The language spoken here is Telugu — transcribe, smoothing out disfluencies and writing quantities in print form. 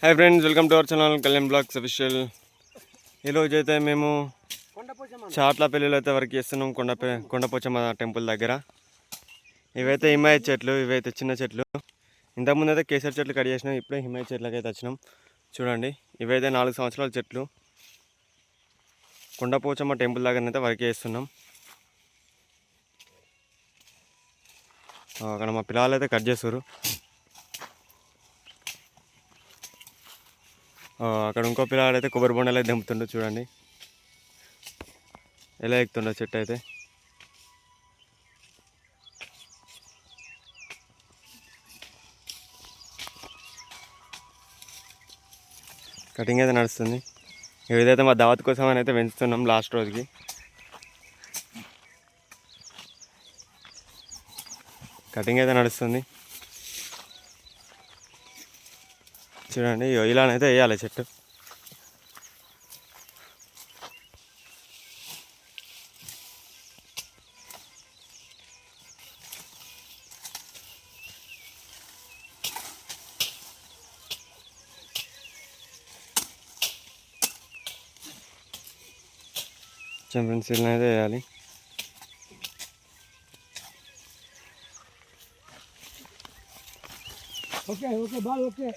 Hi friends, welcome to our channel Kalyan blogs official. ఈరోజు అయితే మేము చాట్లపల్లిలో అయితే వర్క్ చేస్తున్నాం. కొండపోచమ్మ టెంపుల్ దగ్గర. ఇవైతే హిమాయ చెట్లు, ఇవైతే చిన్న చెట్లు. ఇంతకుముందు అయితే కేసరి చెట్లు కట్ చేసినాం, ఇప్పుడే హిమాయ చెట్లకి అయితే వచ్చినాం. చూడండి, ఇవైతే 4 సంవత్సరాల చెట్లు. కొండపోచమ్మ టెంపుల్ దగ్గర అయితే వర్క్ చేస్తున్నాం. అక్కడ మా పిల్లలు అయితే కట్ చేస్తారు. అక్కడ ఇంకో పిల్లవాడు అయితే కొబ్బరి బొండాలు అయితే దింపుతుండో. చూడండి ఎలా ఎక్కుతుండో చెట్టు అయితే. కటింగ్ అయితే నడుస్తుంది. ఇదైతే మా దావత్ కోసం అని అయితే పెంచుతున్నాం లాస్ట్ రోజుకి. కటింగ్ అయితే నడుస్తుంది. చూడండి, ఇలానైతే వేయాలి చెట్టు. ఫ్రెండ్స్, ఇలానైతే వేయాలి. Okay okay ball okay.